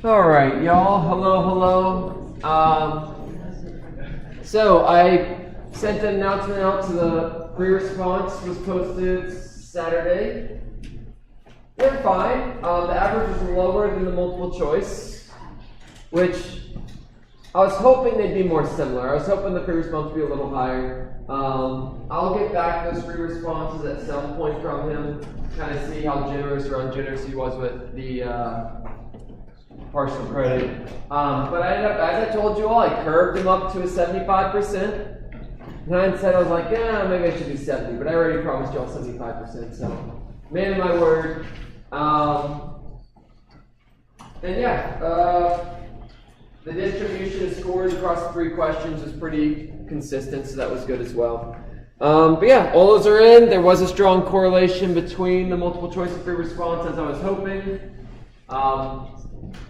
All right, y'all. Hello. So I sent an announcement out to the pre-response. Was posted Saturday. They're fine. The average was lower than the multiple choice, which I was hoping they'd be more similar. I was hoping the pre-response would be a little higher. I'll get back those pre-responses at some point from him, kind of see how generous or ungenerous he was with the partial credit. But I ended up, as I told you all, I curved him up to a 75%. In hindsight, I was like, yeah, maybe I should do 70, but I already promised y'all 75%, so man of my word. The distribution of scores across the 3 questions was pretty consistent, so that was good as well. But yeah, all those are in. There was a strong correlation between the multiple choice and free response, as I was hoping.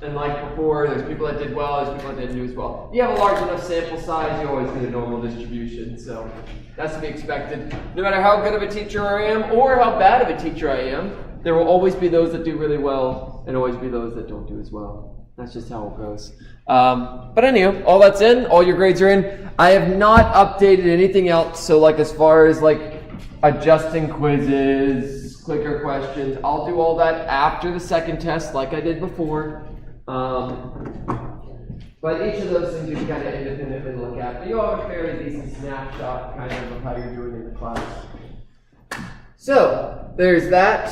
And like before, there's people that did well, there's people that didn't do as well. You have a large enough sample size, you always get a normal distribution, so that's to be expected. No matter how good of a teacher I am, or how bad of a teacher I am, there will always be those that do really well, and always be those that don't do as well. That's just how it goes. But anyway, all that's in, all your grades are in. I have not updated anything else, so like as far as like adjusting quizzes, clicker questions, I'll do all that after the second test like I did before. But each of those things you can kind of independently look at. But you'll have a fairly decent snapshot kind of how you're doing in the class. So, there's that.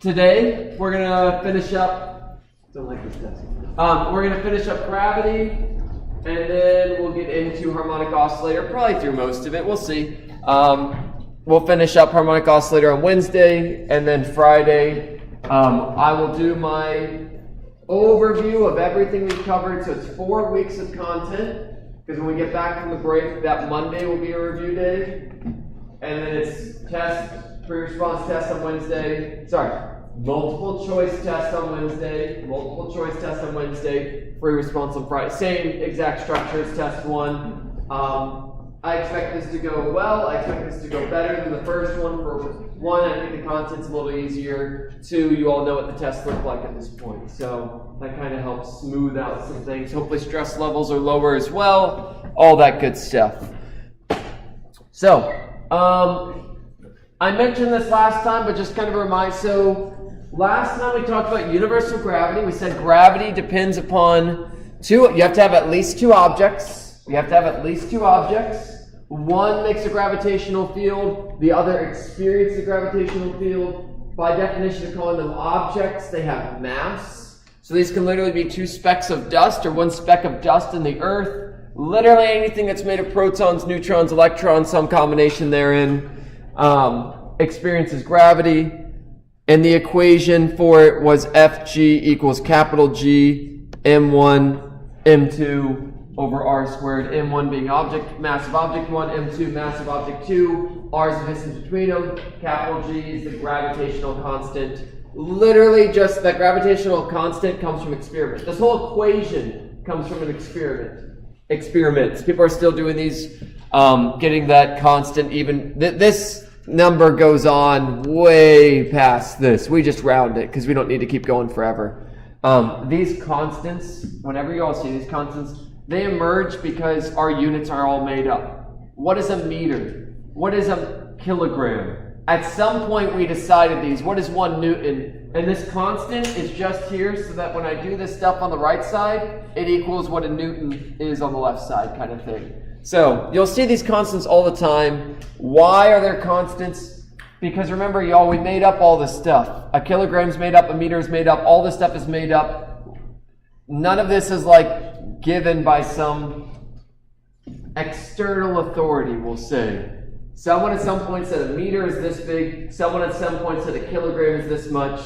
Today, we're going to finish up, don't like this test. We're going to finish up gravity, and then we'll get into harmonic oscillator, probably through most of it, we'll see. We'll finish up harmonic oscillator on Wednesday, and then Friday, I will do my overview of everything we've covered. So it's 4 weeks of content, because when we get back from the break, that Monday will be a review day. And then it's pre-response test on Wednesday. Multiple choice test on Wednesday. Multiple choice test on Wednesday. Pre-response on Friday. Same exact structure as test 1. I expect this to go well. I expect this to go better than the first one. For 1, I think the content's a little easier. 2, you all know what the tests look like at this point. So that kind of helps smooth out some things. Hopefully stress levels are lower as well. All that good stuff. So, I mentioned this last time, but just kind of a reminder. So last time we talked about universal gravity. We said gravity depends upon you have to have at least 2 objects. You have to have at least 2 objects. One makes a gravitational field, the other experiences a gravitational field. By definition of calling them objects, they have mass. So these can literally be 2 specks of dust or 1 speck of dust in the earth. Literally anything that's made of protons, neutrons, electrons, some combination therein, experiences gravity. And the equation for it was Fg equals capital G m1 m2 over r squared, m1 being mass of object 1, m2 mass of object 2, r is the distance between them, capital G is the gravitational constant. Literally just that gravitational constant comes from experiment. This whole equation comes from an experiment. Experiments. People are still doing these, getting that constant even. This number goes on way past this. We just round it because we don't need to keep going forever. These constants, whenever you all see these constants, they emerge because our units are all made up. What is a meter? What is a kilogram? At some point we decided these. What is 1 Newton? And this constant is just here so that when I do this stuff on the right side, it equals what a Newton is on the left side kind of thing. So you'll see these constants all the time. Why are there constants? Because remember, y'all, we made up all this stuff. A kilogram's made up, a meter is made up, all this stuff is made up. None of this is like given by some external authority, we'll say. Someone at some point said a meter is this big. Someone at some point said a kilogram is this much.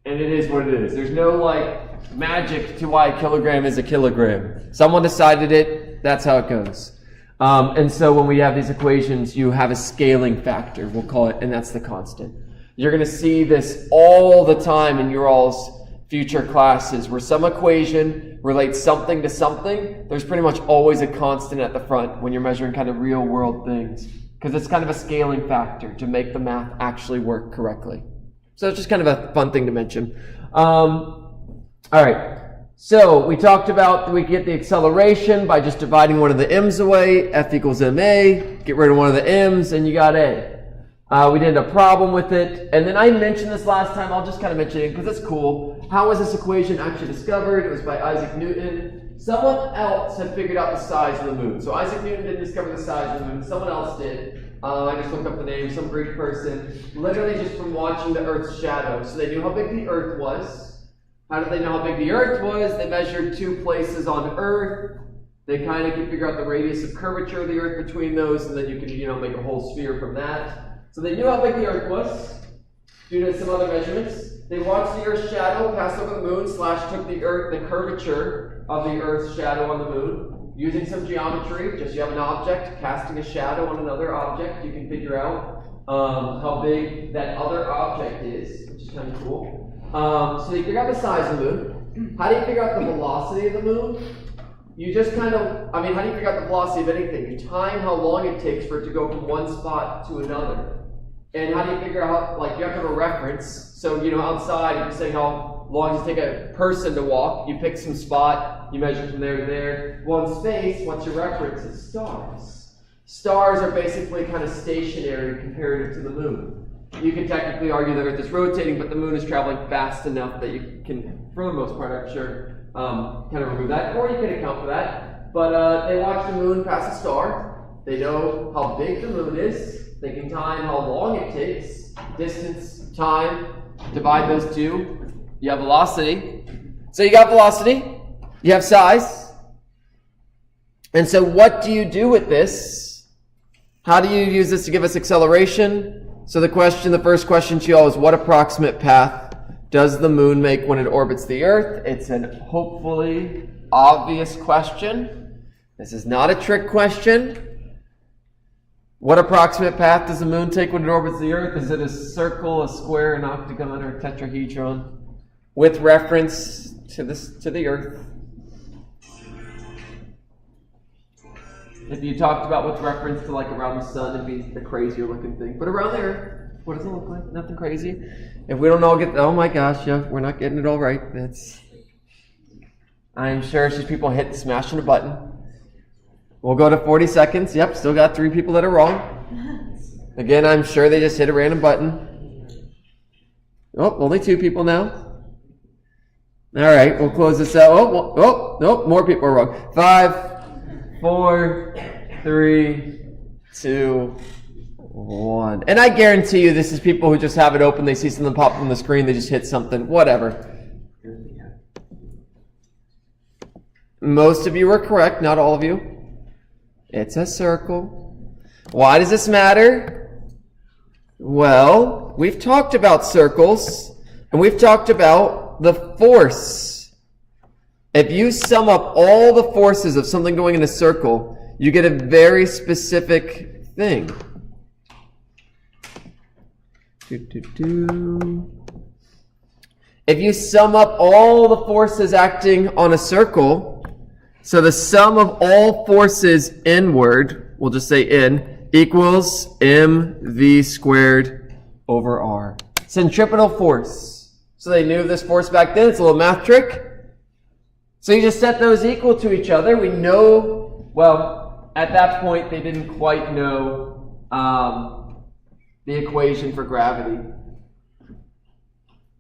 And it is what it is. There's no like magic to why a kilogram is a kilogram. Someone decided it. That's how it goes. And so when we have these equations, you have a scaling factor, we'll call it, and that's the constant. You're going to see this all the time in your all's future classes where some equation relates something to something, there's pretty much always a constant at the front when you're measuring kind of real world things, because it's kind of a scaling factor to make the math actually work correctly. So it's just kind of a fun thing to mention. All right. So we talked about we get the acceleration by just dividing one of the m's away. F equals ma. Get rid of one of the m's and you got a. We did a problem with it. And then I mentioned this last time. I'll just kind of mention it because it's cool. How was this equation actually discovered? It was by Isaac Newton. Someone else had figured out the size of the moon. So Isaac Newton didn't discover the size of the moon. Someone else did. I just looked up the name. Some Greek person. Literally just from watching the Earth's shadow. So they knew how big the Earth was. How did they know how big the Earth was? They measured 2 places on Earth. They kind of can figure out the radius of curvature of the Earth between those, and then you can, make a whole sphere from that. So they knew how big the Earth was due to some other measurements. They watched the Earth's shadow pass over the moon, took the curvature of the Earth's shadow on the moon. Using some geometry, just you have an object casting a shadow on another object, you can figure out how big that other object is, which is kind of cool. So you figure out the size of the moon. How do you figure out the velocity of the moon? You just how do you figure out the velocity of anything? You time how long it takes for it to go from one spot to another. And how do you figure out, you have to have a reference. So, outside, you're saying how long does it take a person to walk. You pick some spot, you measure from there to there. Well, in space, what's your reference? It's stars. Stars are basically kind of stationary comparative to the moon. You can technically argue the Earth is rotating, but the moon is traveling fast enough that you can, for the most part, I'm sure, kind of remove that. Or you can account for that. But they watch the moon pass a star. They know how big the moon is. They can time how long it takes. Distance, time, divide those two. You have velocity. So you got velocity. You have size. And so what do you do with this? How do you use this to give us acceleration? So the first question to you all is, what approximate path does the moon make when it orbits the Earth? It's an hopefully obvious question. This is not a trick question. What approximate path does the moon take when it orbits the Earth? Is it a circle, a square, an octagon, or a tetrahedron? With reference to the Earth. If you talked about with reference to around the sun, it'd be the crazier looking thing. But around the Earth, what does it look like? Nothing crazy. If we don't all get, oh my gosh, yeah, we're not getting it all right. I'm sure it's just people smashing a button. We'll go to 40 seconds. Yep, still got 3 people that are wrong. Again, I'm sure they just hit a random button. Oh, only 2 people now. All right, we'll close this out. Nope, more people are wrong. 5, 4, 3, 2, 1. And I guarantee you this is people who just have it open, they see something pop on the screen, they just hit something, whatever. Most of you are correct, not all of you. It's a circle. Why does this matter? Well, we've talked about circles, and we've talked about the force. If you sum up all the forces of something going in a circle, you get a very specific thing. If you sum up all the forces acting on a circle, so the sum of all forces inward, we'll just say in, equals mv squared over r. Centripetal force. So they knew this force back then. It's a little math trick. So you just set those equal to each other. We know, well, at that point they didn't quite know the equation for gravity.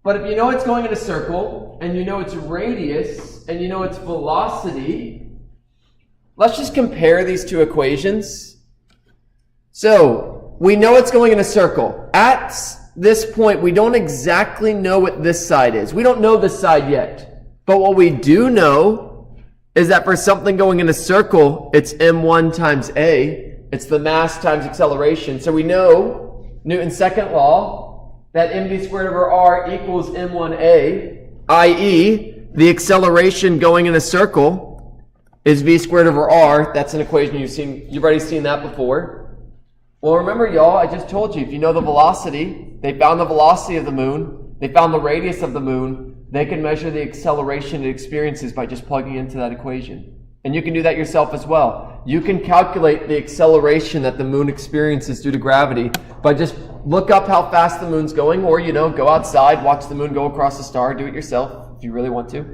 But if you know it's going in a circle, and you know its radius, and you know its velocity, let's just compare these 2 equations. So, we know it's going in a circle. At this point, we don't exactly know what this side is. We don't know this side yet. But what we do know is that for something going in a circle, it's m1 times a. It's the mass times acceleration. So we know Newton's second law, that mv squared over r equals m1a, i.e., the acceleration going in a circle is v squared over r. That's an equation you've already seen that before. Well, remember, y'all, I just told you, if you know the velocity, they found the velocity of the moon, They found the radius of the moon. They can measure the acceleration it experiences by just plugging into that equation. And you can do that yourself as well. You can calculate the acceleration that the moon experiences due to gravity by just look up how fast the moon's going, or, go outside, watch the moon go across the star, do it yourself if you really want to.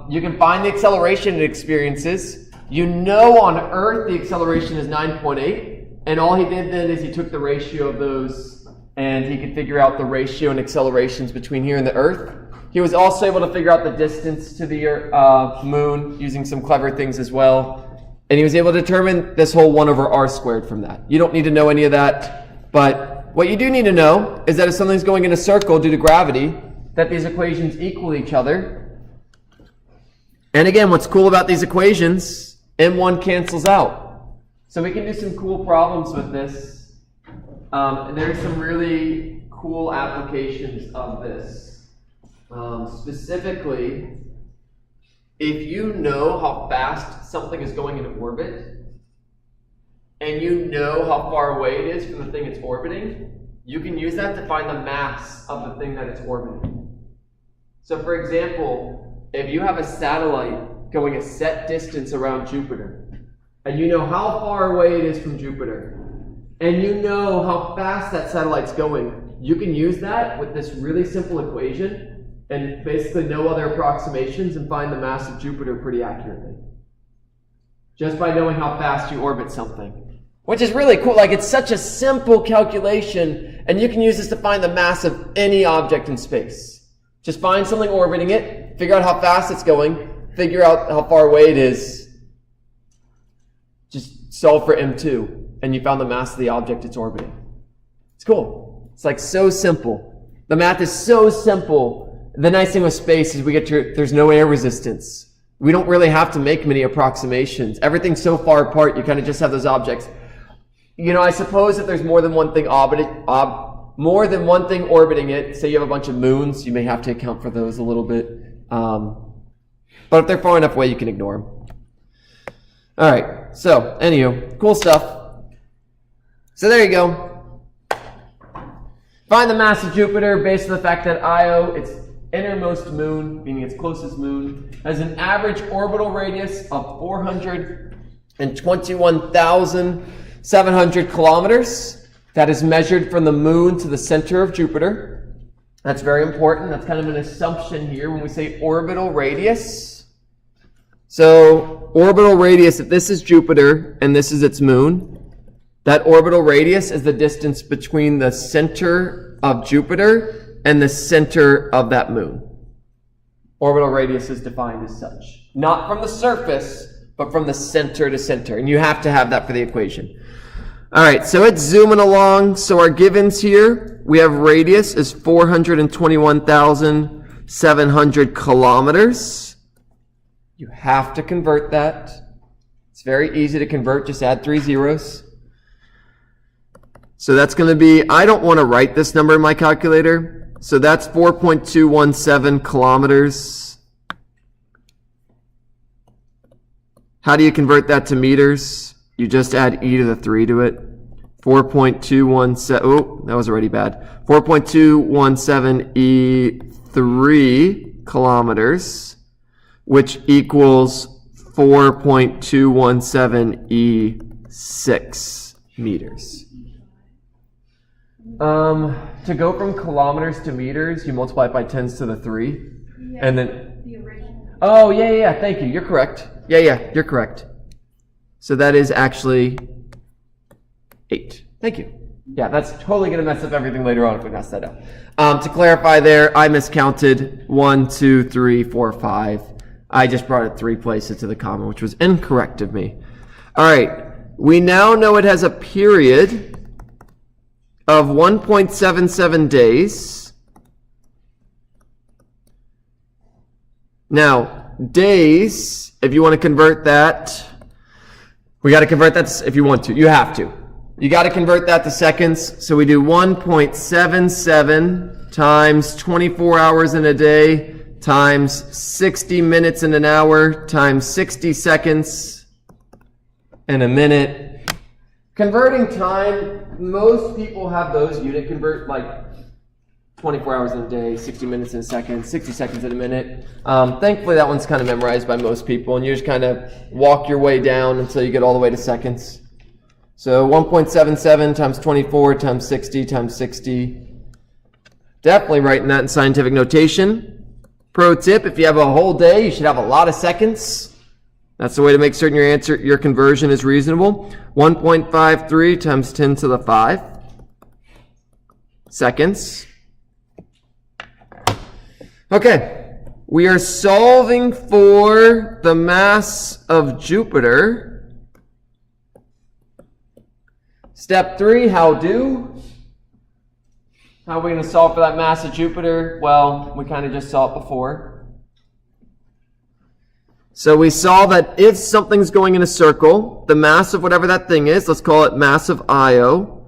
You can find the acceleration it experiences. On Earth the acceleration is 9.8, and all he did then is he took the ratio of those, and he could figure out the ratio and accelerations between here and the Earth. He was also able to figure out the distance to the moon using some clever things as well. And he was able to determine this whole 1 over r squared from that. You don't need to know any of that, but what you do need to know is that if something's going in a circle due to gravity, that these equations equal each other. And again, what's cool about these equations, m1 cancels out. So we can do some cool problems with this. There's some really cool applications of this. Specifically, if you know how fast something is going in orbit, and you know how far away it is from the thing it's orbiting, you can use that to find the mass of the thing that it's orbiting. So for example, if you have a satellite going a set distance around Jupiter, and you know how far away it is from Jupiter, and you know how fast that satellite's going, you can use that with this really simple equation and basically no other approximations and find the mass of Jupiter pretty accurately. Just by knowing how fast you orbit something. Which is really cool. Like, it's such a simple calculation, and you can use this to find the mass of any object in space. Just find something orbiting it, figure out how fast it's going, figure out how far away it is, just solve for m2, and you found the mass of the object it's orbiting. It's cool. It's like so simple. The math is so simple. The nice thing with space is there's no air resistance. We don't really have to make many approximations. Everything's so far apart, you kind of just have those objects. I suppose if there's more than one thing orbiting it, say you have a bunch of moons, you may have to account for those a little bit. But if they're far enough away, you can ignore them. All right. So, anywho, cool stuff. So there you go. Find the mass of Jupiter based on the fact that Io, its innermost moon, meaning its closest moon, has an average orbital radius of 421,700 kilometers. That is measured from the moon to the center of Jupiter. That's very important. That's kind of an assumption here when we say orbital radius. So, orbital radius, if this is Jupiter and this is its moon, that orbital radius is the distance between the center of Jupiter and the center of that moon. Orbital radius is defined as such. Not from the surface, but from the center to center. And you have to have that for the equation. All right, so it's zooming along. So our givens here, we have radius is 421,700 kilometers. You have to convert that. It's very easy to convert. Just add 3 zeros. So that's going to be, I don't want to write this number in my calculator. So that's 4.217 kilometers. How do you convert that to meters? You just add e to the 3 to it. 4.217, oh, that was already bad. 4.217 E3 kilometers, which equals 4.217 E6 meters. To go from kilometers to meters, you multiply it by 10s to the 3. Yeah, and then the original. Oh, yeah, thank you. You're correct. Yeah, you're correct. So that is actually 8. Thank you. Yeah, that's totally going to mess up everything later on if we mess that up. To clarify there, I miscounted 1, 2, 3, 4, 5. I just brought it 3 places to the comma, which was incorrect of me. All right. We now know it has a period of 1.77 days. Now, days, if you want to convert that, we got to convert that if you want to. You have to. You got to convert that to seconds. So we do 1.77 times 24 hours in a day times 60 minutes in an hour times 60 seconds in a minute. Converting time, most people have those unit convert, like 24 hours in a day, 60 minutes in a second, 60 seconds in a minute. Thankfully, that one's kind of memorized by most people, and you just kind of walk your way down until you get all the way to seconds. So 1.77 times 24 times 60 times 60. Definitely writing that in scientific notation. Pro tip, if you have a whole day, you should have a lot of seconds. That's the way to make certain your conversion is reasonable. 1.53 times 10 to the 5 seconds. Okay, we are solving for the mass of Jupiter. Step 3, how do? How are we going to solve for that mass of Jupiter? Well, we kind of just saw it before. So we saw that if something's going in a circle, the mass of whatever that thing is, let's call it mass of Io,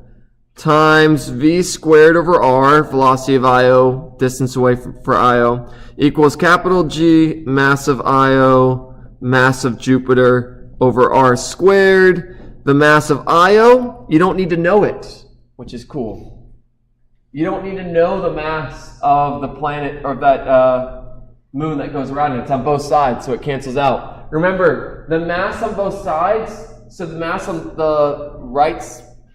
times v squared over r, velocity of Io, distance away for Io, equals capital G, mass of Io, mass of Jupiter, over r squared. The mass of Io, you don't need to know it, which is cool. You don't need to know the mass of the planet, or that moon that goes around it. It's on both sides, so it cancels out. Remember, the mass on both sides, so the mass on the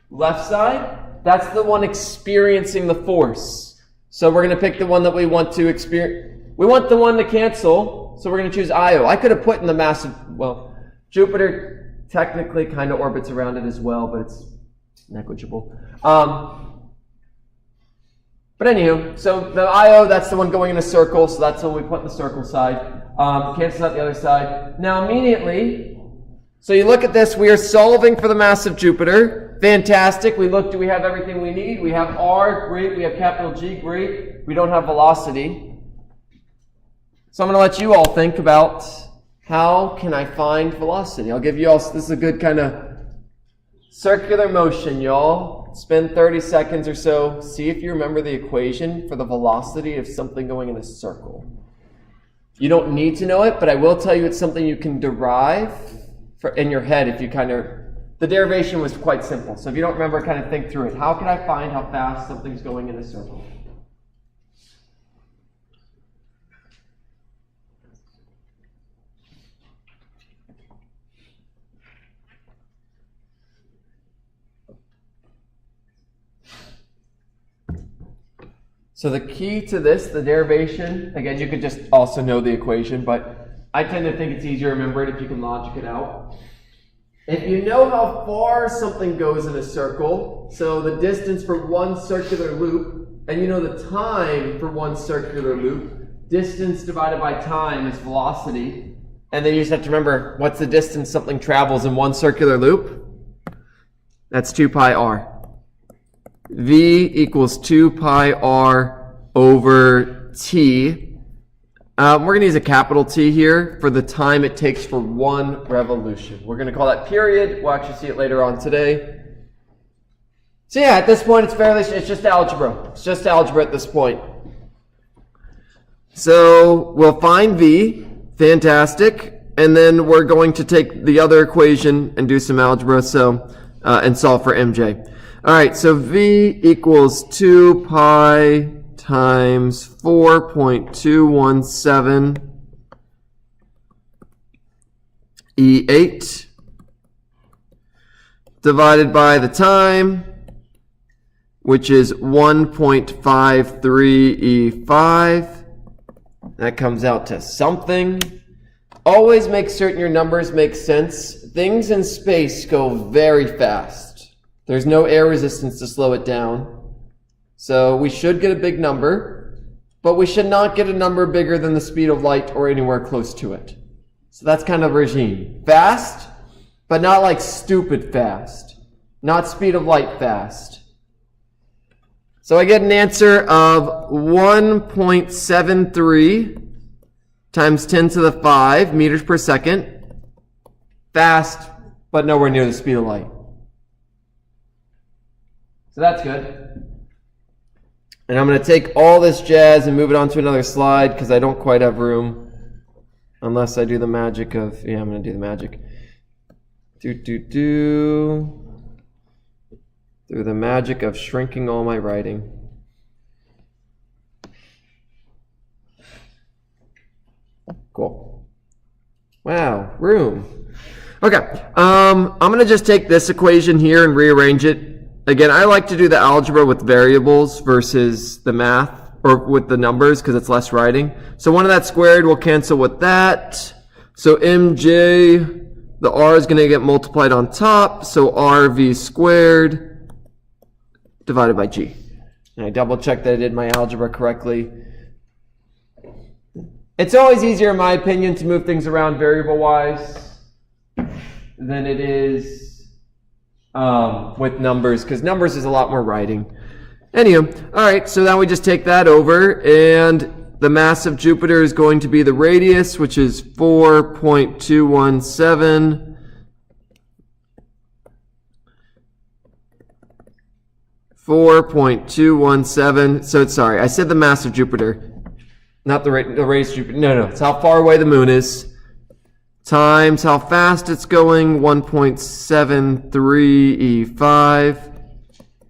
left side, that's the one experiencing the force. So we're going to pick the one that we want to experience. We want the one to cancel, so we're going to choose Io. I could have put in the mass of, well, Jupiter technically kind of orbits around it as well, but it's negligible. But anywho, so the Io, that's the one going in a circle, so that's the one we put in the circle side. Cancels out the other side. Now immediately, so you look at this, we are solving for the mass of Jupiter. Fantastic. We look, do we have everything we need? We have R, great. We have capital G, great. We don't have velocity. So I'm going to let you all think about how can I find velocity. I'll give you all, this is a good kind of circular motion, y'all. Spend 30 seconds or so. See if you remember the equation for the velocity of something going in a circle. You don't need to know it, but I will tell you it's something you can derive in your head if you kind of... The derivation was quite simple. So if you don't remember, kind of think through it. How can I find how fast something's going in a circle? So the key to this, the derivation, again, you could just also know the equation, but I tend to think it's easier to remember it if you can logic it out. If you know how far something goes in a circle, so the distance for one circular loop, and you know the time for one circular loop, distance divided by time is velocity, and then you just have to remember what's the distance something travels in one circular loop? That's 2 pi r. V equals 2 pi r over t. We're going to use a capital T here for the time it takes for one revolution. We're going to call that period. We'll actually see it later on today. So yeah, at this point, it's just algebra. It's just algebra at this point. So we'll find V. Fantastic. And then we're going to take the other equation and do some algebra, and solve for MJ. All right, so V equals 2 pi times 4.217 E8 divided by the time, which is 1.53 E5. That comes out to something. Always make certain your numbers make sense. Things in space go very fast. There's no air resistance to slow it down. So we should get a big number, but we should not get a number bigger than the speed of light or anywhere close to it. So that's kind of regime. Fast, but not like stupid fast. Not speed of light fast. So I get an answer of 1.73 times 10 to the 5 meters per second. Fast, but nowhere near the speed of light. So that's good. And I'm going to take all this jazz and move it on to another slide because I don't quite have room. Unless I do the magic of... Yeah, I'm going to do the magic. Through the magic of shrinking all my writing. Cool. Wow, room. Okay, I'm going to just take this equation here and rearrange it. Again, I like to do the algebra with variables versus the math, or with the numbers, because it's less writing. So 1 of that squared will cancel with that. So mj, the r is going to get multiplied on top, so rv squared divided by g. And I double check that I did my algebra correctly. It's always easier, in my opinion, to move things around variable-wise than it is with numbers, because numbers is a lot more writing. Anywho, all right, so now we just take that over, and the mass of Jupiter is going to be the radius, which is 4.217. 4.217. So sorry, I said the mass of Jupiter, not the radius of Jupiter. No, it's how far away the moon is times how fast it's going. 1.73 E5.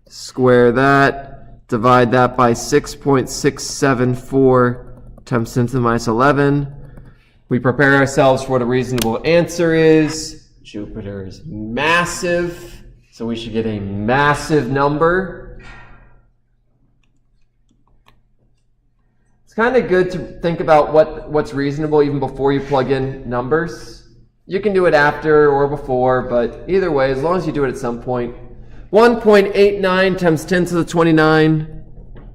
Square that. Divide that by 6.674 times 10 to the minus 11. We prepare ourselves for what a reasonable answer is. Jupiter is massive, so we should get a massive number. It's kind of good to think about what's reasonable even before you plug in numbers. You can do it after or before, but either way, as long as you do it at some point. 1.89 times 10 to the 29.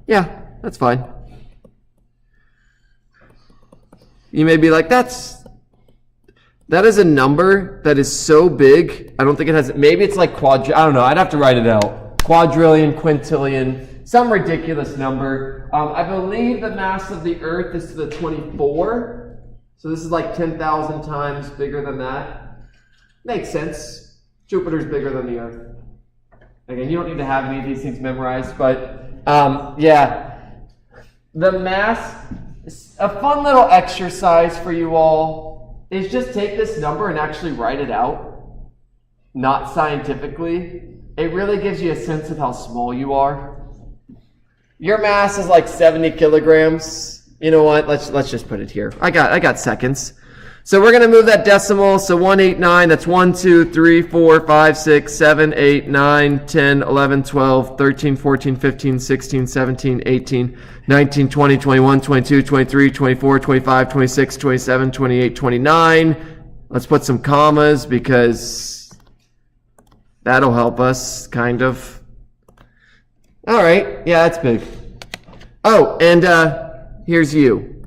Yeah, that's fine. You may be like, that is a number that is so big, I don't think it has, maybe it's like I don't know, I'd have to write it out. Quadrillion, quintillion, some ridiculous number. I believe the mass of the Earth is to the 24. So this is like 10,000 times bigger than that. Makes sense. Jupiter's bigger than the Earth. Again, you don't need to have any of these things memorized, but yeah. The mass, a fun little exercise for you all is just take this number and actually write it out, not scientifically. It really gives you a sense of how small you are. Your mass is like 70 kilograms. You know what? Let's just put it here. I got seconds. So we're going to move that decimal. So 189, that's 1, 2, 3, 4, 5, 6, 7, 8, 9, 10, 11, 12, 13, 14, 15, 16, 17, 18, 19, 20, 21, 22, 23, 24, 25, 26, 27, 28, 29. Let's put some commas because that'll help us, kind of. All right. Yeah, that's big. Oh, and here's you.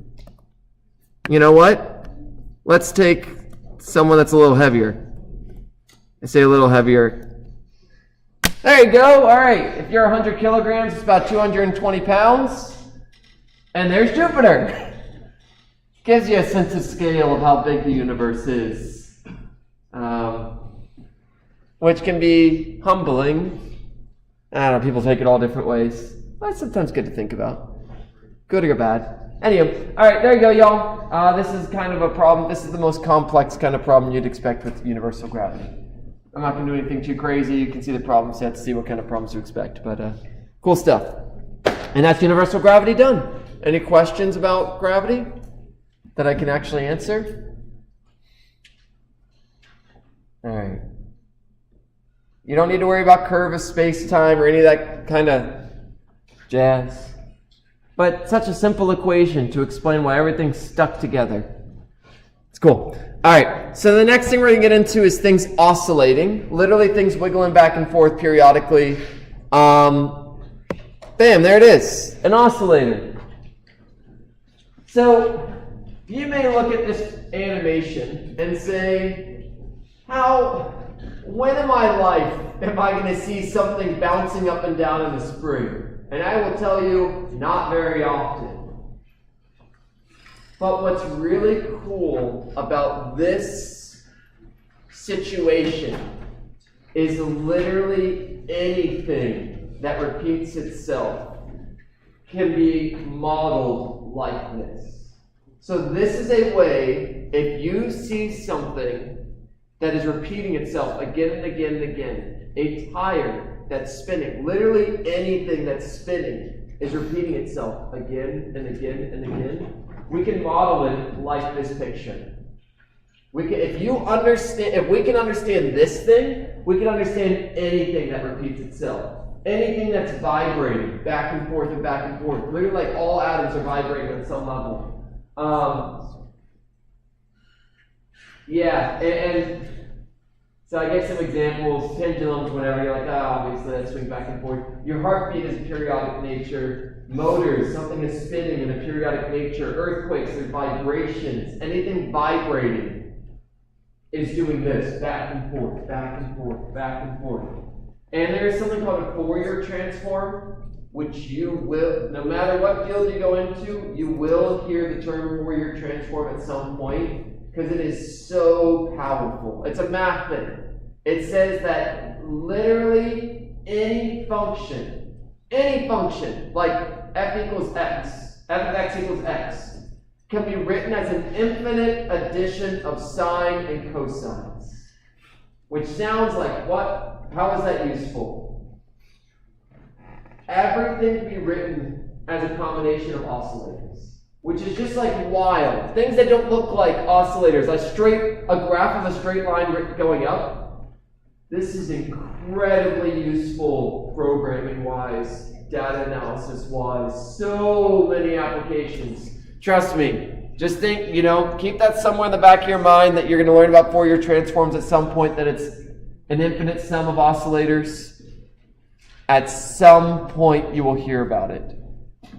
You know what? Let's take someone that's a little heavier. I say a little heavier. There you go. All right. If you're 100 kilograms, it's about 220 pounds. And there's Jupiter. Gives you a sense of scale of how big the universe is. Which can be humbling. I don't know, people take it all different ways. But it's sometimes good to think about. Good or bad. Anyway, all right, there you go, y'all. This is kind of a problem. This is the most complex kind of problem you'd expect with universal gravity. I'm not going to do anything too crazy. You can see the problems. You have to see what kind of problems you expect. But cool stuff. And that's universal gravity done. Any questions about gravity that I can actually answer? All right. You don't need to worry about curve of space-time or any of that kind of jazz. But such a simple equation to explain why everything's stuck together. It's cool. All right, so the next thing we're going to get into is things oscillating. Literally things wiggling back and forth periodically. Bam, there it is. An oscillator. So you may look at this animation and say, when in my life am I going to see something bouncing up and down in the spring? And I will tell you, not very often. But what's really cool about this situation is literally anything that repeats itself can be modeled like this. So this is a way, if you see something that is repeating itself again and again and again, a tire that's spinning, literally anything that's spinning is repeating itself again and again and again. we can model it like this picture. If we can understand this thing, we can understand anything that repeats itself. Anything that's vibrating back and forth and back and forth. Literally, like all atoms are vibrating on some level. And so I gave some examples, pendulums, whatever. You're like, obviously that swing back and forth. Your heartbeat is periodic nature. Motors, something is spinning in a periodic nature. Earthquakes, there's vibrations. Anything vibrating is doing this, back and forth, back and forth, back and forth. And there is something called a Fourier transform, which you will, no matter what field you go into, you will hear the term Fourier transform at some point, because it is so powerful. It's a math thing. It says that literally any function, like f equals x, f of x equals x, can be written as an infinite addition of sine and cosines. Which sounds like what? How is that useful? Everything can be written as a combination of oscillators, which is just like wild. Things that don't look like oscillators, a graph of a straight line going up. This is incredibly useful programming-wise, data analysis-wise, so many applications. Trust me, just think, keep that somewhere in the back of your mind that you're going to learn about Fourier transforms at some point, that it's an infinite sum of oscillators. At some point you will hear about it.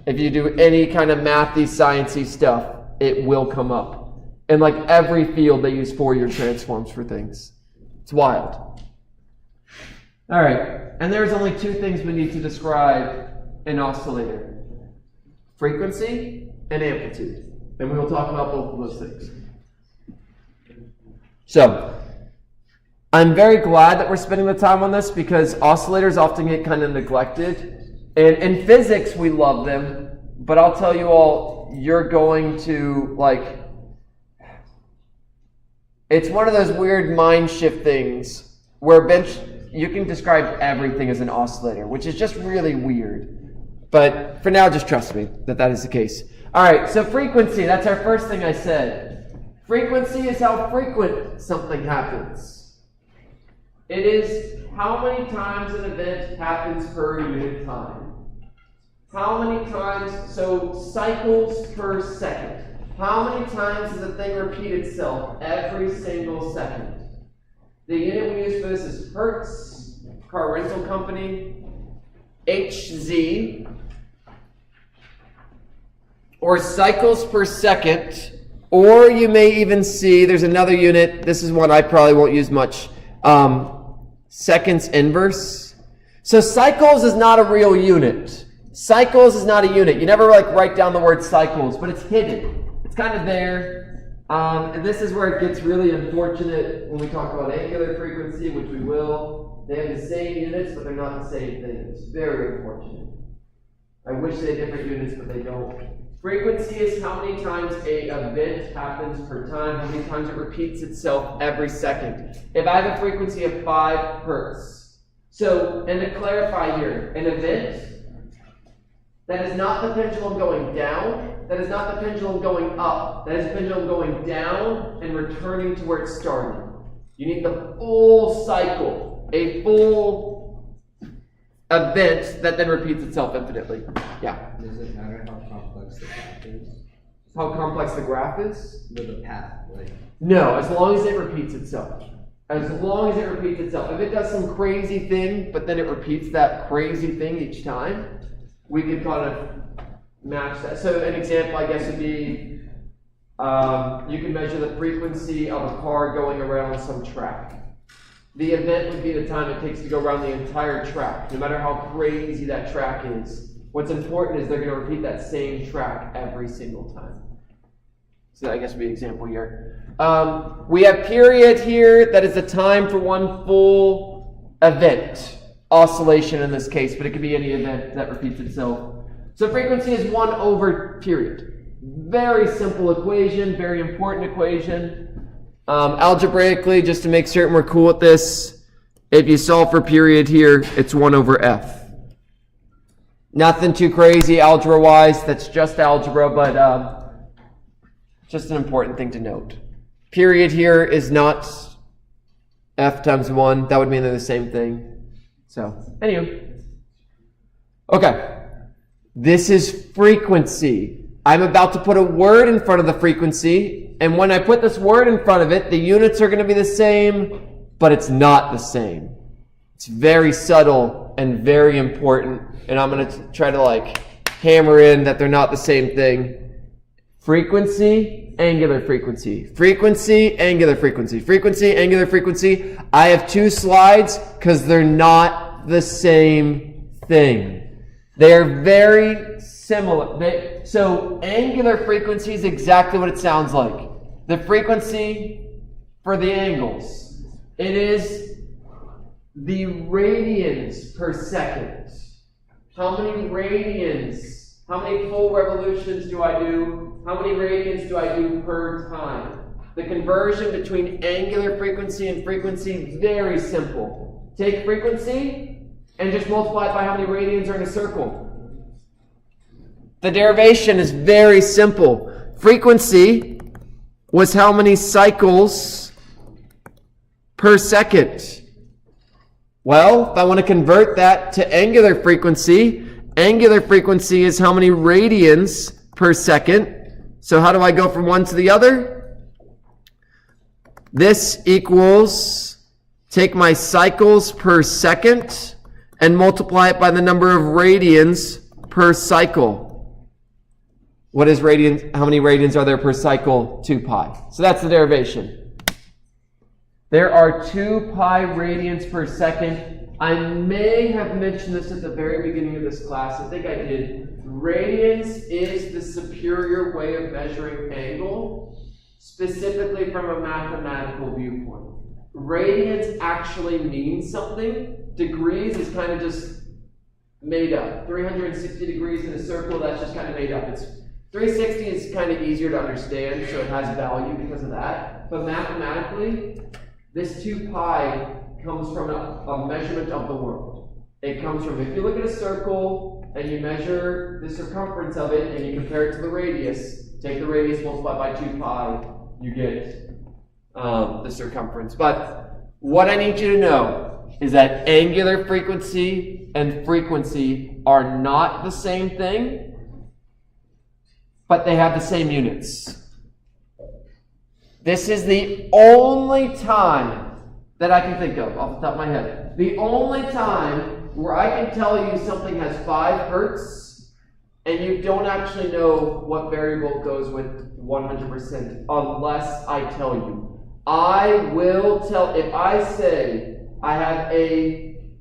If you do any kind of mathy, sciencey stuff, it will come up. In like every field, they use Fourier transforms for things. It's wild. All right, and there's only two things we need to describe an oscillator: frequency and amplitude. And we will talk about both of those things. So, I'm very glad that we're spending the time on this, because oscillators often get kind of neglected. And in physics, we love them, but I'll tell you all, you're going to, it's one of those weird mind shift things where you can describe everything as an oscillator, which is just really weird. But for now, just trust me that is the case. All right, so frequency, that's our first thing I said. Frequency is how frequent something happens. It is how many times an event happens per unit time. How many times, so cycles per second. How many times does a thing repeat itself every single second? The unit we use for this is Hertz, car rental company, HZ, or cycles per second, or you may even see, there's another unit, this is one I probably won't use much, seconds inverse. So cycles is not a real unit. Cycles is not a unit. You never write down the word cycles, but it's hidden. It's kind of there. And this is where it gets really unfortunate when we talk about angular frequency, which we will. They have the same units, but they're not the same thing. It's very unfortunate. I wish they had different units, but they don't. Frequency is how many times an event happens per time, how many times it repeats itself every second. If I have a frequency of 5 hertz, so, and to clarify here, an event, that is not the pendulum going down, that is not the pendulum going up, that is the pendulum going down and returning to where it started. You need the full cycle, a full event that then repeats itself infinitely. Yeah? Does it matter how complex the graph is? How complex the graph is? With the path, No, as long as it repeats itself. As long as it repeats itself. If it does some crazy thing, but then it repeats that crazy thing each time, we could kind of match that. So an example, I guess, would be you can measure the frequency of a car going around some track. The event would be the time it takes to go around the entire track, no matter how crazy that track is. What's important is they're going to repeat that same track every single time. So I guess would be an example here. We have period here. That is the time for one full event. Oscillation in this case, but it could be any event that repeats itself. So frequency is 1 over period. Very simple equation, very important equation. Algebraically, just to make certain we're cool with this, if you solve for period here, it's 1 over f. Nothing too crazy algebra-wise, that's just algebra, but Just an important thing to note. Period here is not f times 1. That would mean they're the same thing. So, anyway. Okay. This is frequency. I'm about to put a word in front of the frequency, and when I put this word in front of it, the units are going to be the same, but it's not the same. It's very subtle and very important, and I'm going to try to hammer in that they're not the same thing. Frequency, angular frequency. Frequency, angular frequency. Frequency, angular frequency. I have 2 slides because they're not the same thing. They are very similar. So angular frequency is exactly what it sounds like. The frequency for the angles. It is the radians per second. How many radians? How many full revolutions do I do? How many radians do I do per time? The conversion between angular frequency and frequency, very simple. Take frequency and just multiply it by how many radians are in a circle. The derivation is very simple. Frequency was how many cycles per second. Well, if I want to convert that to angular frequency is how many radians per second. So how do I go from one to the other? This equals, take my cycles per second and multiply it by the number of radians per cycle. What is radians? How many radians are there per cycle? 2 pi. So that's the derivation. There are 2 pi radians per second. I may have mentioned this at the very beginning of this class. I think I did. Radians is the superior way of measuring angle, specifically from a mathematical viewpoint. Radians actually mean something. Degrees is kind of just made up. 360 degrees in a circle, that's just kind of made up. 360 is kind of easier to understand, so it has value because of that. But mathematically, this 2 pi comes from a measurement of the world. It comes from, if you look at a circle and you measure the circumference of it and you compare it to the radius, take the radius multiplied by 2 pi, you get the circumference. But what I need you to know is that angular frequency and frequency are not the same thing, but they have the same units. This is the only time that I can think of off the top of my head. The only time where I can tell you something has 5 hertz and you don't actually know what variable goes with 100% unless I tell you. I will tell, if I say I have a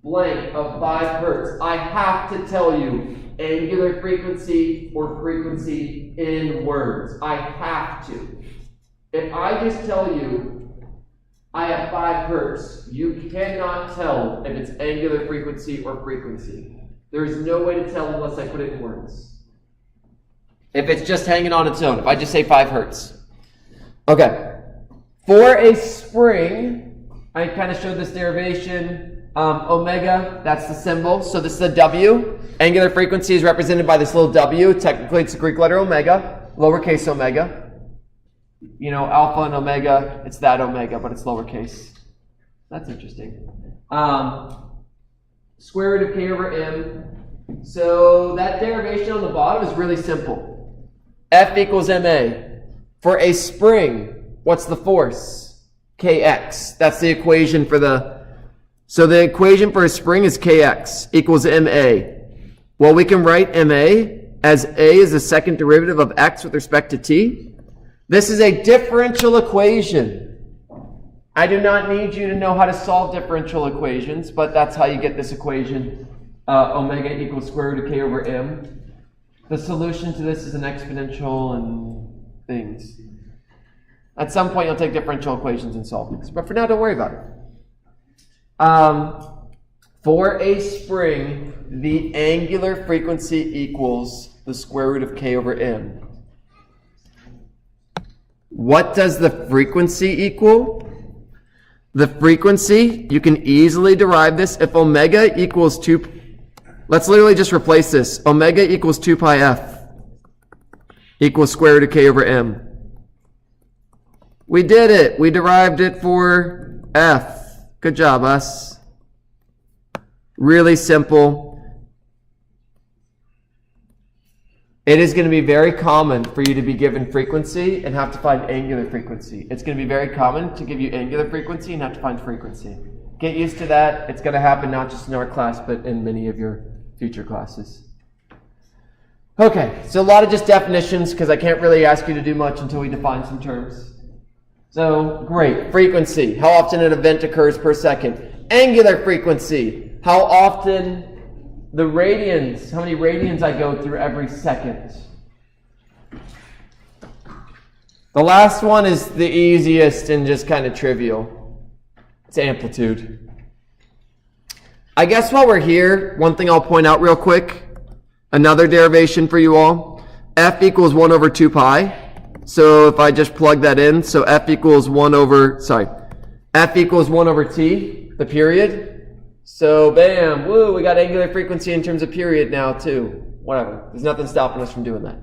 blank of 5 hertz, I have to tell you angular frequency or frequency in words. I have to. If I just tell you I have 5 hertz, you cannot tell if it's angular frequency or frequency. There's no way to tell unless I put it in words. If it's just hanging on its own, if I just say 5 hertz. Okay. For a spring, I kind of showed this derivation. Omega, that's the symbol. So this is a W. Angular frequency is represented by this little W. Technically, it's the Greek letter omega, lowercase omega. You know, alpha and omega, it's that omega, but it's lowercase. That's interesting. Square root of k over m. So that derivation on the bottom is really simple. F equals ma. For a spring, what's the force? Kx. That's the equation for the... So the equation for a spring is Kx equals ma. Well, we can write ma as a is the second derivative of x with respect to t. This is a differential equation. I do not need you to know how to solve differential equations, but that's how you get this equation. Omega equals square root of k over m. The solution to this is an exponential and things. At some point, you'll take differential equations and solve these. But for now, don't worry about it. For a spring, the angular frequency equals the square root of k over m. What does the frequency equal? The frequency, you can easily derive this. If omega equals 2, let's literally just replace this. Omega equals 2 pi f. equals square root of k over m. We did it. We derived it for f. Good job, us. Really simple. It is going to be very common for you to be given frequency and have to find angular frequency. It's going to be very common to give you angular frequency and have to find frequency. Get used to that. It's going to happen not just in our class, but in many of your future classes. Okay, so a lot of just definitions because I can't really ask you to do much until we define some terms. So, great. Frequency. How often an event occurs per second. Angular frequency. How often the radians, how many radians I go through every second. The last one is the easiest and just kind of trivial. It's amplitude. I guess while we're here, one thing I'll point out real quick, another derivation for you all. F equals 1 over 2 pi. So if I just plug that in, so F equals 1 over T, the period. So bam, woo, we got angular frequency in terms of period now too. Whatever, there's nothing stopping us from doing that.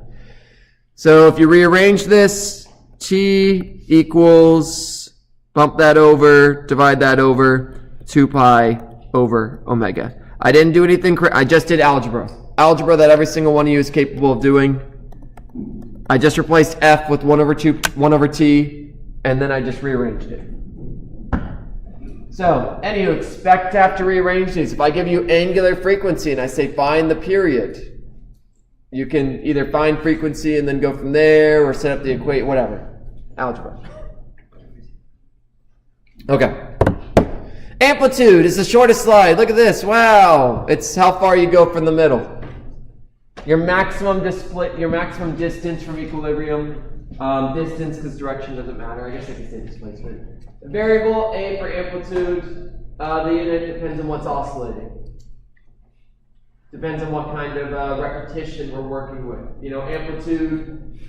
So if you rearrange this, T equals, bump that over, divide that over, 2 pi over omega. I didn't do anything, I just did algebra. Algebra that every single one of you is capable of doing. I just replaced F with 1 over T, and then I just rearranged it. So, anywho, expect to have to rearrange these. If I give you angular frequency and I say find the period, you can either find frequency and then go from there or set up the equation, whatever. Algebra. Okay. Amplitude is the shortest slide. Look at this. Wow. It's how far you go from the middle. Your maximum distance from equilibrium. Distance, because direction doesn't matter. I guess I can say displacement. The variable A for amplitude, the unit depends on what's oscillating. Depends on what kind of repetition we're working with. You know, amplitude,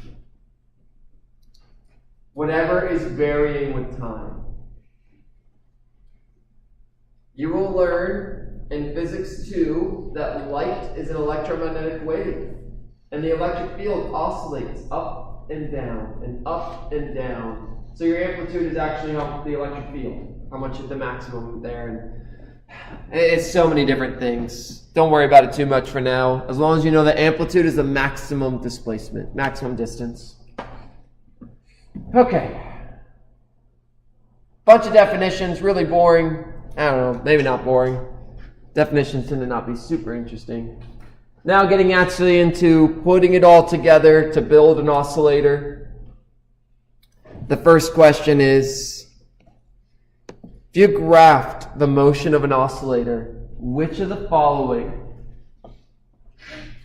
whatever is varying with time. You will learn in physics 2 that light is an electromagnetic wave. And the electric field oscillates up and down and up and down. So your amplitude is actually how the electric field, how much is the maximum there. And it's so many different things. Don't worry about it too much for now. As long as you know that amplitude is the maximum displacement, maximum distance. Okay. Bunch of definitions, really boring. I don't know, maybe not boring. Definitions tend to not be super interesting. Now getting actually into putting it all together to build an oscillator. The first question is, if you graphed the motion of an oscillator, which of the following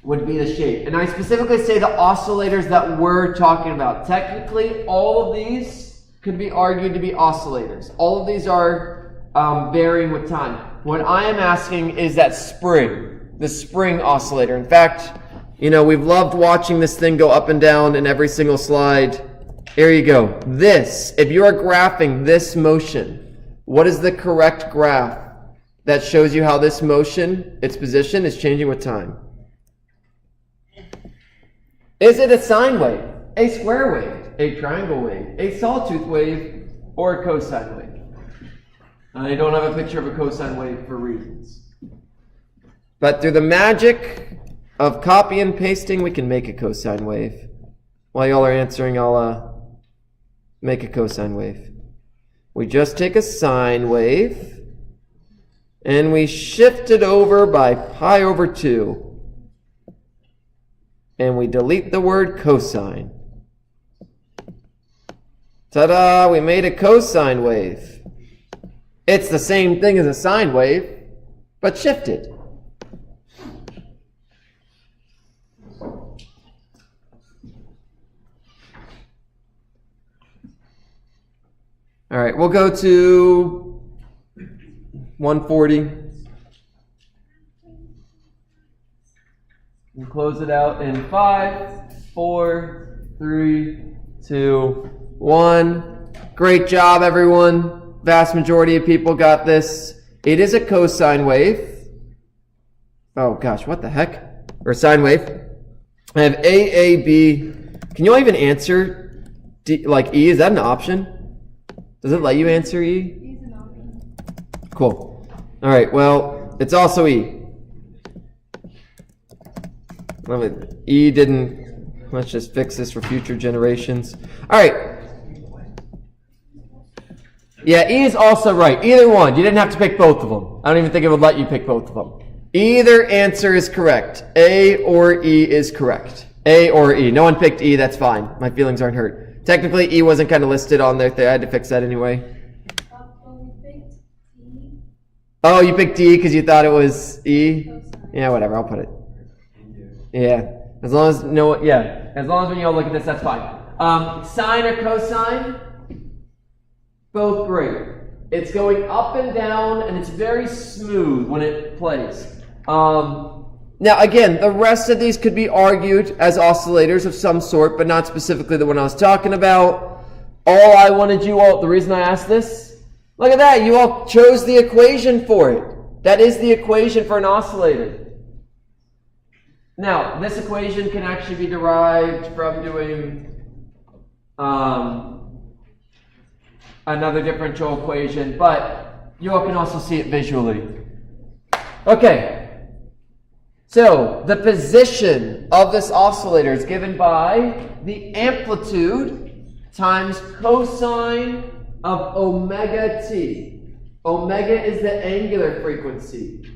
would be the shape? And I specifically say the oscillators that we're talking about. Technically, all of these could be argued to be oscillators. All of these are varying with time. What I am asking is that spring, the spring oscillator. In fact, you know, we've loved watching this thing go up and down in every single slide. Here you go. This, if you are graphing this motion, what is the correct graph that shows you how this motion, its position, is changing with time? Is it a sine wave, a square wave, a triangle wave, a sawtooth wave, or a cosine wave? I don't have a picture of a cosine wave for reasons. But through the magic of copy and pasting, we can make a cosine wave. While y'all are answering, I'll make a cosine wave. We just take a sine wave and we shift it over by pi over 2. And we delete the word cosine. Ta-da! We made a cosine wave. It's the same thing as a sine wave, but shifted. All right, we'll go to 140. We'll close it out in 5, 4, 3, 2, 1. Great job, everyone. Vast majority of people got this. It is a cosine wave. Oh gosh, what the heck? Or sine wave. I have A, B, Can you all even answer like E? Is that an option? Does it let you answer E? E's an option. Cool. All right, well, it's also E. E didn't, let's just fix this for future generations. All right. Yeah, E is also right. Either one. You didn't have to pick both of them. I don't even think it would let you pick both of them. Either answer is correct. A or E is correct. A or E. No one picked E. That's fine. My feelings aren't hurt. Technically, E wasn't kind of listed on there. I had to fix that anyway. We picked E. Oh, you picked D because you thought it was E? Yeah, whatever. I'll put it. Yeah. As long as as long as when you all look at this, that's fine. Sine or cosine? Both great. It's going up and down, and it's very smooth when it plays. Now, again, the rest of these could be argued as oscillators of some sort, but not specifically the one I was talking about. All I wanted you all, the reason I asked this, look at that, you all chose the equation for it. That is the equation for an oscillator. Now, this equation can actually be derived from doing another differential equation, but you all can also see it visually. Okay. So, the position of this oscillator is given by the amplitude times cosine of omega t. Omega is the angular frequency.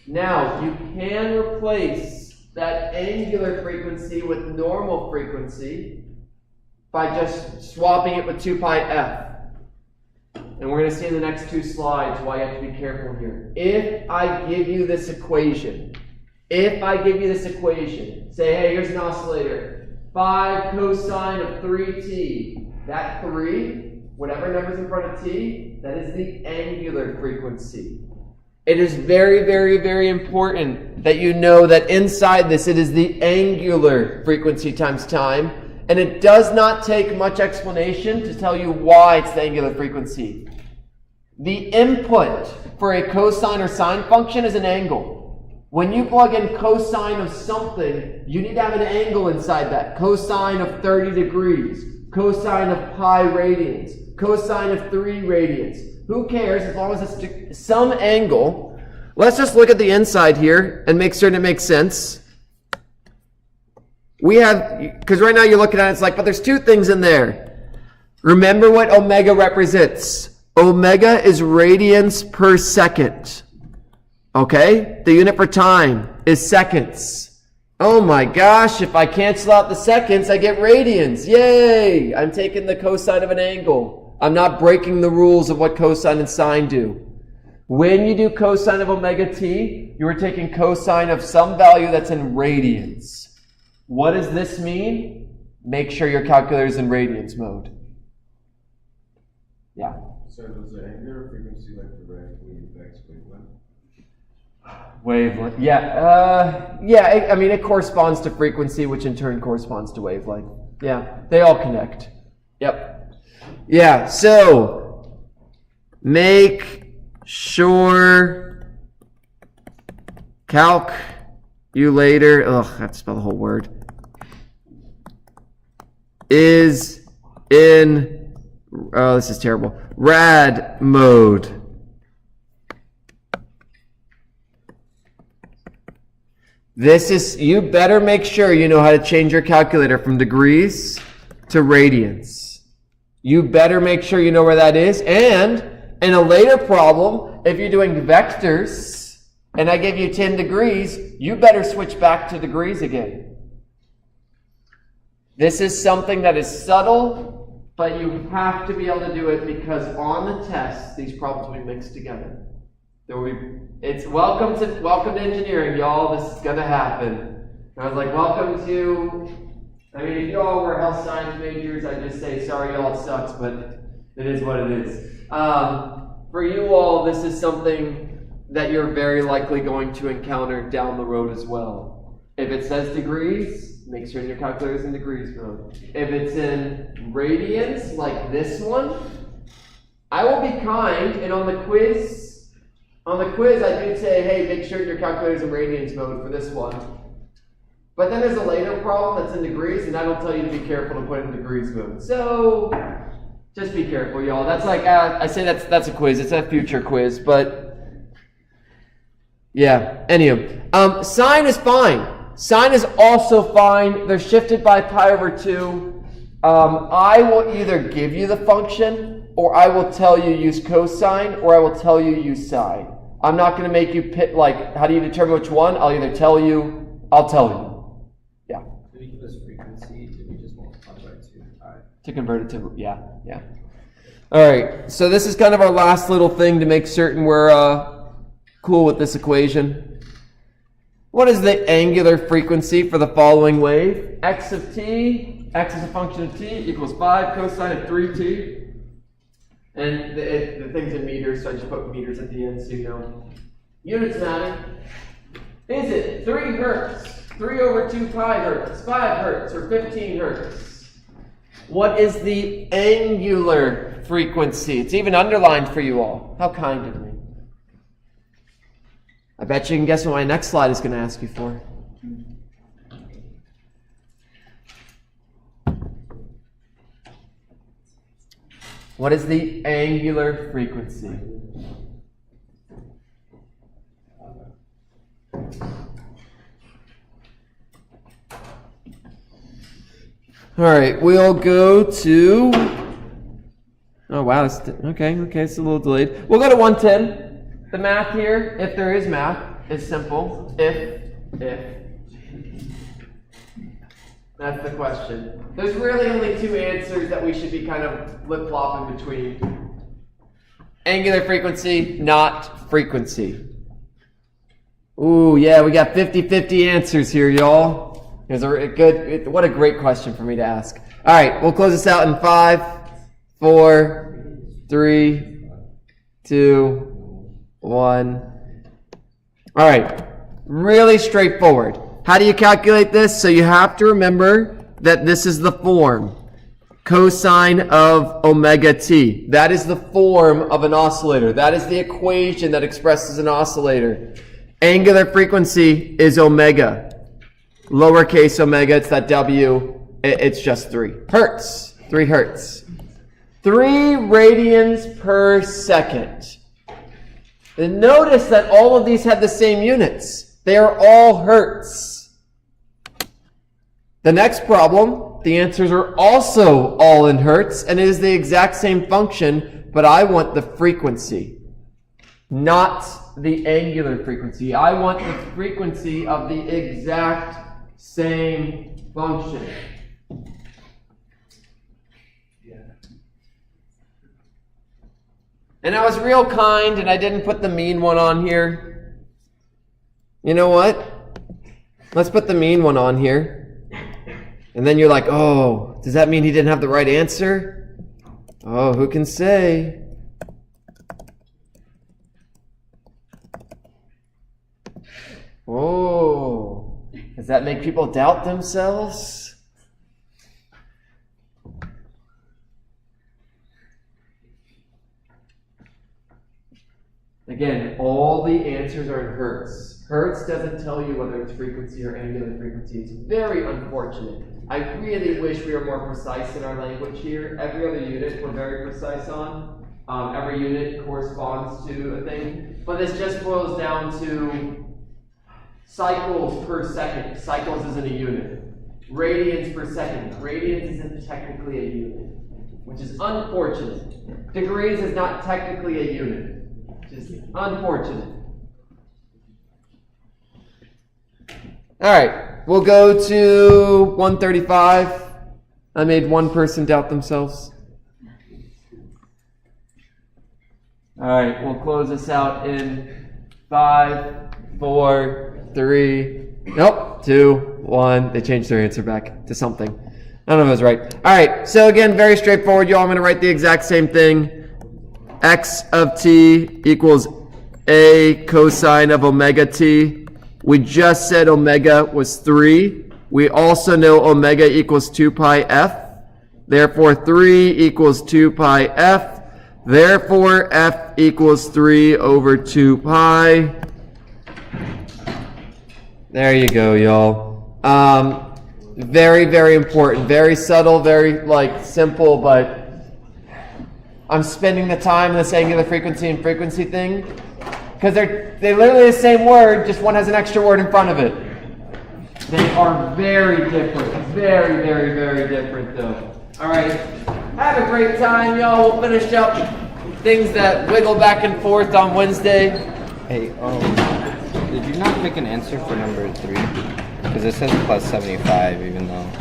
Now, you can replace that angular frequency with normal frequency by just swapping it with 2 pi f. And we're going to see in the next 2 slides why you have to be careful here. If I give you this equation, say, hey, here's an oscillator, 5 cosine of 3t, that 3, whatever number's in front of t, that is the angular frequency. It is very, very, very important that you know that inside this, it is the angular frequency times time, and it does not take much explanation to tell you why it's the angular frequency. The input for a cosine or sine function is an angle. When you plug in cosine of something, you need to have an angle inside that. Cosine of 30 degrees, cosine of pi radians, cosine of 3 radians. Who cares as long as it's some angle. Let's just look at the inside here and make certain it makes sense. We have, because right now you're looking at it, it's like, but there's 2 things in there. Remember what omega represents. Omega is radians per second. Okay? The unit for time is seconds. Oh my gosh, if I cancel out the seconds, I get radians. Yay! I'm taking the cosine of an angle. I'm not breaking the rules of what cosine and sine do. When you do cosine of omega t, you are taking cosine of some value that's in radians. What does this mean? Make sure your calculator is in radians mode. Yeah. So does the angular frequency like directly affects wavelength? Wavelength. I mean, it corresponds to frequency, which in turn corresponds to wavelength. Yeah, they all connect. Yep. Yeah, so make sure calculator, I have to spell the whole word, is in, oh, this is terrible, rad mode. This is, you better make sure you know how to change your calculator from degrees to radians. You better make sure you know where that is. And in a later problem, if you're doing vectors and I give you 10 degrees, you better switch back to degrees again. This is something that is subtle, but you have to be able to do it because on the test, these problems will be mixed together. There will be, it's welcome to engineering, y'all. This is gonna happen. And I was like, welcome to, I mean, if y'all were health science majors, I'd just say, sorry, y'all, it sucks, but it is what it is. For you all, this is something that you're very likely going to encounter down the road as well. If it says degrees, make sure your calculator is in degrees mode. If it's in radians, like this one, I will be kind, and on the quiz, I do say, hey, make sure your calculator's in radians mode for this one. But then there's a later problem that's in degrees, and I don't tell you to be careful to put it in degrees mode. So just be careful, y'all. That's like, I say that's a quiz. It's a future quiz, but yeah. Anyway, sine is fine. Sine is also fine. They're shifted by pi over 2. I will either give you the function, or I will tell you use cosine, or I will tell you use sine. I'm not going to make you pick, like, how do you determine which one? I'll either tell you, I'll tell you. Yeah. Do we give us frequency? Do we just multiply by 2 pi? To convert it to, yeah. All right, so this is kind of our last little thing to make certain we're cool with this equation. What is the angular frequency for the following wave? X of t, x is a function of t, equals 5 cosine of 3t. And the thing's in meters, so I just put meters at the end so you know. Units matter. Is it 3 hertz, 3 over 2 pi hertz, 5 hertz, or 15 hertz? What is the angular frequency? It's even underlined for you all. How kind of me. I bet you can guess what my next slide is going to ask you for. What is the angular frequency? All right, we'll go to. Oh wow, okay, it's a little delayed. We'll go to 110. The math here, if there is math, is simple. If. That's the question. There's really only 2 answers that we should be kind of flip-flopping between. Angular frequency, not frequency. Ooh, yeah, we got 50-50 answers here, y'all. What a great question for me to ask. All right, we'll close this out in 5, 4, 3, 2, 1. All right, really straightforward. How do you calculate this? So you have to remember that this is the form. Cosine of omega t. That is the form of an oscillator. That is the equation that expresses an oscillator. Angular frequency is omega. Lowercase omega, it's that W. It's just 3 hertz. 3 hertz. 3 radians per second. And notice that all of these have the same units. They are all hertz. The next problem, the answers are also all in hertz, and it is the exact same function, but I want the frequency, not the angular frequency. I want the frequency of the exact same function. And I was real kind, and I didn't put the mean one on here. You know what? Let's put the mean one on here. And then you're like, oh, does that mean he didn't have the right answer? Oh, who can say? Oh, does that make people doubt themselves? Again, all the answers are in hertz. Hertz doesn't tell you whether it's frequency or angular frequency. It's very unfortunate. I really wish we were more precise in our language here. Every other unit we're very precise on. Every unit corresponds to a thing. But this just boils down to cycles per second. Cycles isn't a unit. Radians per second. Radians isn't technically a unit, which is unfortunate. Degrees is not technically a unit, which is unfortunate. All right, we'll go to 135. I made one person doubt themselves. All right, we'll close this out in 5, 4, 3, 2, 1. They changed their answer back to something. I don't know if I was right. All right, so again, very straightforward, y'all. I'm going to write the exact same thing. X of t equals a cosine of omega t. We just said omega was 3. We also know omega equals 2 pi f. Therefore, 3 equals 2 pi f. Therefore, f equals 3 over 2 pi. There you go, y'all. Very, very important. Very subtle, very like simple, but I'm spending the time in this angular frequency and frequency thing because they're literally the same word, just one has an extra word in front of it. They are very different. Very, very, very different though. Alright. Have a great time, y'all. We'll finish up things that wiggle back and forth on Wednesday. Hey, did you not pick an answer for number 3? Because it says plus 75 even though...